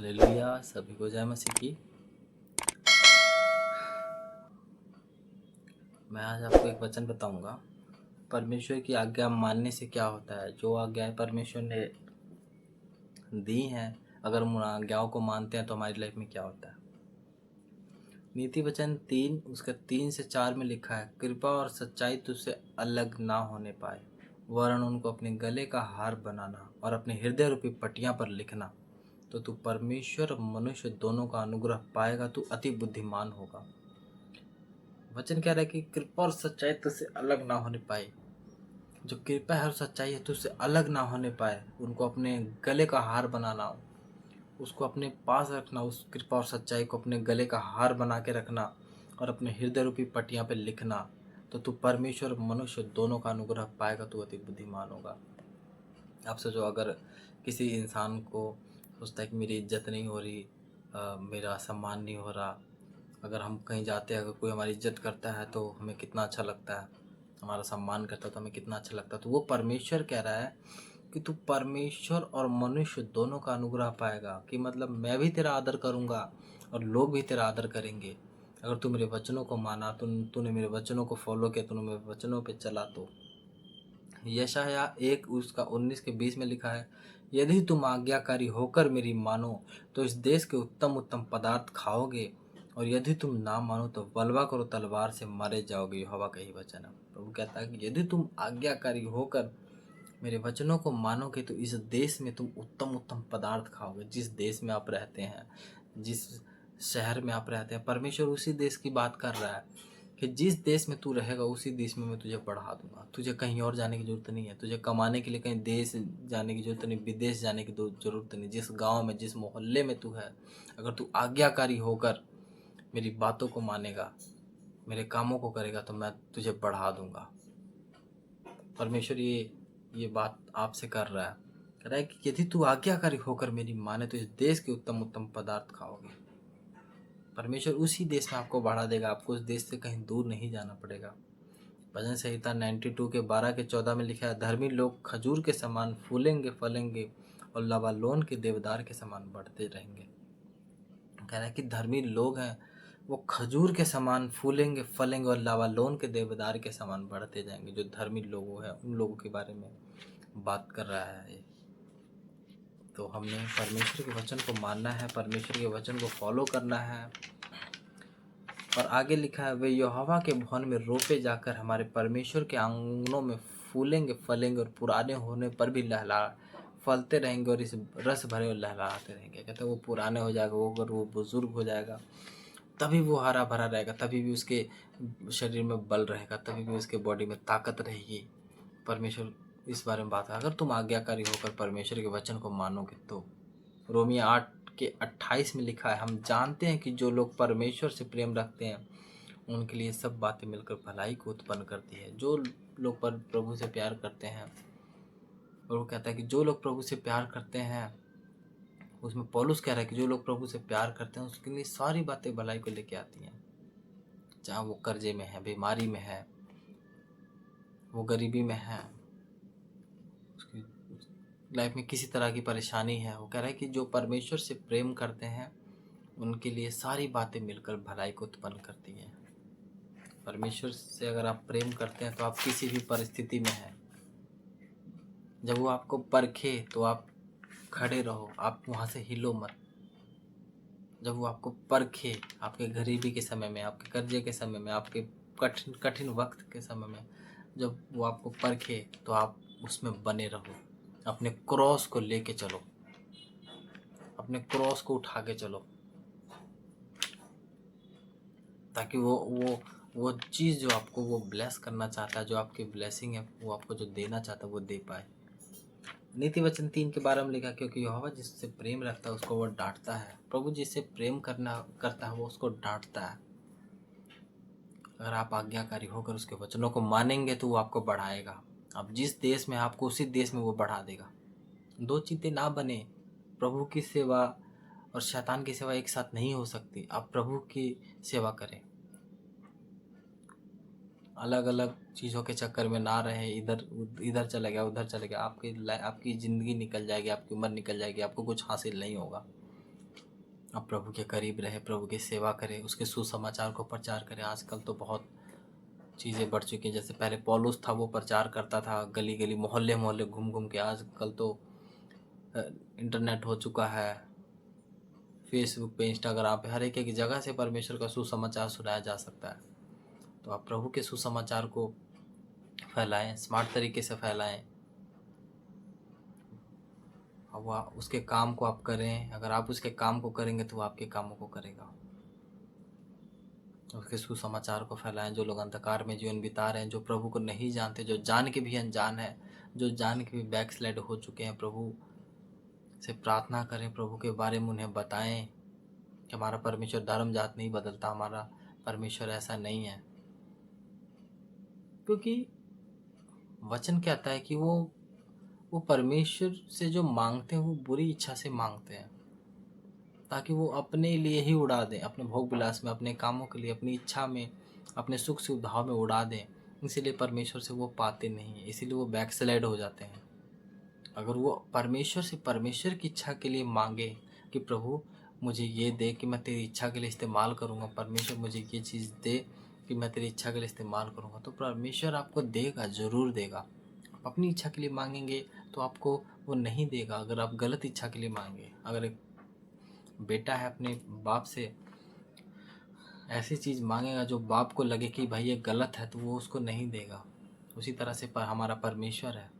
Hallelujah. सभी को जय मसीह की। मैं आज आपको एक वचन बताऊंगा। परमेश्वर की आज्ञा मानने से क्या होता है। जो आज्ञाएं परमेश्वर ने दी हैं, अगर हम उन आज्ञाओं को मानते हैं तो हमारी लाइफ में क्या होता है। नीति वचन 3 उसका 3 से 4 में लिखा है, कृपा और सच्चाई तुझसे अलग ना होने पाए, वरन उनको अपने गले का हार बनाना और अपने हृदय रूपी पटियां पर लिखना, तो तू परमेश्वर और मनुष्य दोनों का अनुग्रह पाएगा। तू अति बुद्धिमान होगा। वचन कह रहा है कि कृपा और सच्चाई तुझसे अलग ना होने पाए। जो कृपा है और सच्चाई है तुझसे अलग ना होने पाए, उनको अपने गले का हार बनाना, उसको अपने पास रखना, उस कृपा और सच्चाई को अपने गले का हार बना के रखना और अपने हृदय रूपी पटियां पे लिखना, तो तू परमेश्वर और मनुष्य दोनों का अनुग्रह पाएगा। तू अति बुद्धिमान होगा। आप सोचो, अगर किसी इंसान को सोचता है कि मेरी इज्जत नहीं हो रही, मेरा सम्मान नहीं हो रहा, अगर हम कहीं जाते हैं, अगर कोई हमारी इज्जत करता है तो हमें कितना अच्छा लगता है, हमारा सम्मान करता है तो हमें कितना अच्छा लगता है। तो वो परमेश्वर कह रहा है कि तू परमेश्वर और मनुष्य दोनों का अनुग्रह पाएगा। कि मतलब मैं भी तेरा आदर करूँगा और लोग भी तेरा आदर करेंगे अगर तू मेरे वचनों को माना, तूने मेरे वचनों को फॉलो किया, तूने मेरे वचनों पे चला। तो यशाया 1 उसका 19 के 20 में लिखा है, यदि तुम आज्ञाकारी होकर मेरी मानो तो इस देश के उत्तम उत्तम पदार्थ खाओगे, और यदि तुम ना मानो तो बलवा करो, तलवार से मारे जाओगे। यहोवा का ही वचन है। प्रभु कहता है कि यदि तुम आज्ञाकारी होकर मेरे वचनों को मानोगे तो इस देश में तुम उत्तम उत्तम पदार्थ खाओगे। जिस देश में आप रहते हैं, जिस शहर में आप रहते हैं, परमेश्वर उसी देश की बात कर रहा है कि जिस देश में तू रहेगा उसी देश में मैं तुझे बढ़ा दूंगा। तुझे कहीं और जाने की जरूरत नहीं है। तुझे कमाने के लिए कहीं देश जाने की जरूरत नहीं, विदेश जाने की जरूरत नहीं। जिस गांव में, जिस मोहल्ले में तू है, अगर तू आज्ञाकारी होकर मेरी बातों को मानेगा, मेरे कामों को करेगा, तो मैं तुझे बढ़ा दूंगा। परमेश्वर ये बात आपसे कर रहा है। कह रहा है कि यदि तू आज्ञाकारी होकर मेरी माने तो इस देश के उत्तम उत्तम पदार्थ खाओगे। परमेश्वर उसी देश में आपको बढ़ा देगा। आपको उस देश से कहीं दूर नहीं जाना पड़ेगा। भजन संहिता 92 के 12 के 14 में लिखा है, धर्मी लोग खजूर के समान फूलेंगे फलेंगे और लबालोन के देवदार के समान बढ़ते रहेंगे। कह रहा है कि धर्मी लोग हैं वो खजूर के समान फूलेंगे फलेंगे और लबालोन के देवदार के समान बढ़ते जाएंगे। जो धर्मी लोग हैं उन लोगों के बारे में बात कर रहा है। तो हमने परमेश्वर के वचन को मानना है, परमेश्वर के वचन को फॉलो करना है। और आगे लिखा है, वे यहोवा के भवन में रोपे जाकर हमारे परमेश्वर के आंगनों में फूलेंगे फलेंगे और पुराने होने पर भी लहला फलते रहेंगे और इस रस भरे और लहलाते रहेंगे। कहते हैं वो पुराने हो जाएगा, वो अगर वो बुजुर्ग हो जाएगा तभी वो हरा भरा रहेगा, तभी भी उसके शरीर में बल रहेगा, तभी भी उसके बॉडी में ताकत रहेगी। परमेश्वर इस बारे में बात है। अगर तुम आज्ञाकारी होकर परमेश्वर के वचन को मानोगे तो रोमियो 8 के 28 में लिखा है, हम जानते हैं कि जो लोग परमेश्वर से प्रेम रखते हैं उनके लिए सब बातें मिलकर भलाई को उत्पन्न करती है। जो लोग प्रभु से प्यार करते हैं, और वो कहता है कि जो लोग प्रभु से प्यार करते हैं, उसमें पौलुस कह रहा है कि जो लोग प्रभु से प्यार करते हैं उसके लिए सारी बातें भलाई को लेके आती हैं। चाहे वो कर्जे में है, बीमारी में है, वो गरीबी में है, उसकी लाइफ में किसी तरह की परेशानी है, वो कह रहा है कि जो परमेश्वर से प्रेम करते हैं उनके लिए सारी बातें मिलकर भलाई को उत्पन्न करती हैं। परमेश्वर से अगर आप प्रेम करते हैं तो आप किसी भी परिस्थिति में हैं, जब वो आपको परखे तो आप खड़े रहो, आप वहाँ से हिलो मत। जब वो आपको परखे, आपके गरीबी के समय में, आपके कर्जे के समय में, आपके कठिन कठिन वक्त के समय में, जब वो आपको परखे तो आप उसमें बने रहो। अपने क्रॉस को लेके चलो, अपने क्रॉस को उठा के चलो, ताकि वो चीज़ जो आपको वो ब्लेस करना चाहता है, जो आपकी ब्लेसिंग है, वो आपको जो देना चाहता है वो दे पाए। नीति वचन 3 के 12 में लिखा, क्योंकि यहोवा जिससे प्रेम रखता है उसको वो डांटता है। प्रभु जिससे प्रेम करता है वो उसको डांटता है। अगर आप आज्ञाकारी होकर उसके वचनों को मानेंगे तो वो आपको बढ़ाएगा। अब जिस देश में आपको उसी देश में वो बढ़ा देगा। दो चीज़ें ना बने, प्रभु की सेवा और शैतान की सेवा एक साथ नहीं हो सकती। आप प्रभु की सेवा करें, अलग अलग चीज़ों के चक्कर में ना रहे। इधर इधर चला गया, उधर चला गया, आपकी ज़िंदगी निकल जाएगी, आपकी उम्र निकल जाएगी, आपको कुछ हासिल नहीं होगा। आप प्रभु के करीब रहे, प्रभु की सेवा करें, उसके सुसमाचार को प्रचार करें। आजकल तो बहुत चीज़ें बढ़ चुकी हैं। जैसे पहले पौलुस था, वो प्रचार करता था गली गली मोहल्ले मोहल्ले घूम घूम के। आजकल तो इंटरनेट हो चुका है, फेसबुक पे, इंस्टाग्राम पे, हर एक जगह से परमेश्वर का सुसमाचार सुनाया जा सकता है। तो आप प्रभु के सुसमाचार को फैलाएं, स्मार्ट तरीके से फैलाएं। अब उसके काम को आप करें। अगर आप उसके काम को करेंगे तो वो आपके कामों को करेगा। उसके सुसमाचार को फैलाएं। जो लोग अंधकार में जीवन बिता रहे हैं, जो प्रभु को नहीं जानते, जो जान के भी अनजान है, जो जान के भी बैकस्लाइड हो चुके हैं, प्रभु से प्रार्थना करें, प्रभु के बारे में उन्हें बताएं कि हमारा परमेश्वर धर्म जात नहीं बदलता, हमारा परमेश्वर ऐसा नहीं है। क्योंकि वचन कहता है कि वो परमेश्वर से जो मांगते हैं वो बुरी इच्छा से मांगते हैं, ताकि वो अपने लिए ही उड़ा दें, अपने भोग विलास में, अपने कामों के लिए, अपनी इच्छा में, अपने सुख सुविधाओं में उड़ा दें। इसीलिए परमेश्वर से वो पाते नहीं हैं, इसीलिए वो बैकस्लाइड हो जाते हैं। अगर वो परमेश्वर से परमेश्वर की इच्छा के लिए मांगे कि प्रभु मुझे ये दे कि मैं तेरी इच्छा के लिए इस्तेमाल करूँगा, परमेश्वर मुझे ये चीज़ दे कि मैं तेरी इच्छा के लिए इस्तेमाल करूँगा, तो परमेश्वर आपको देगा, ज़रूर देगा। आप अपनी इच्छा के लिए मांगेंगे तो आपको वो नहीं देगा। अगर आप गलत इच्छा के लिए मांगे, अगर एक बेटा है अपने बाप से ऐसी चीज़ मांगेगा जो बाप को लगे कि भाई ये गलत है, तो वो उसको नहीं देगा। उसी तरह से हमारा परमेश्वर है।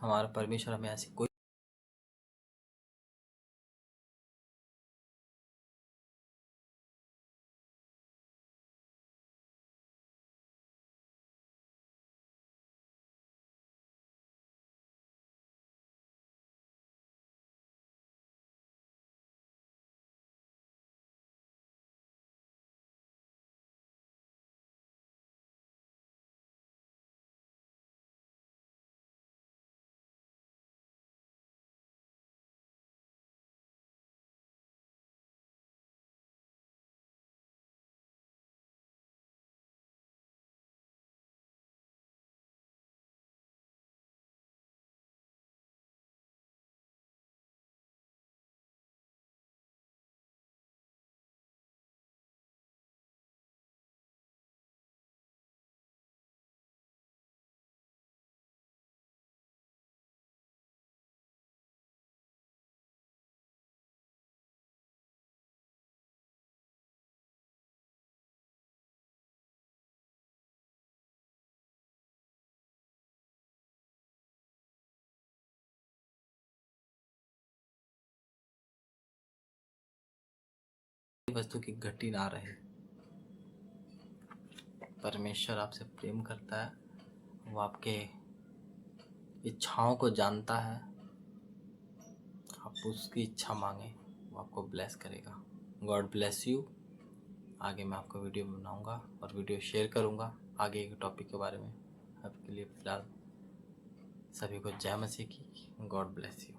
हमारा परमेश्वर हमें ऐसी कोई वस्तु की घटी ना रहे। परमेश्वर आपसे प्रेम करता है, वो आपके इच्छाओं को जानता है। आप उसकी इच्छा मांगे, वो आपको ब्लेस करेगा। God bless you. आगे मैं आपको वीडियो बनाऊंगा और वीडियो शेयर करूंगा आगे एक टॉपिक के बारे में। आपके लिए फ़िलहाल सभी को जय मसीह की। God bless you.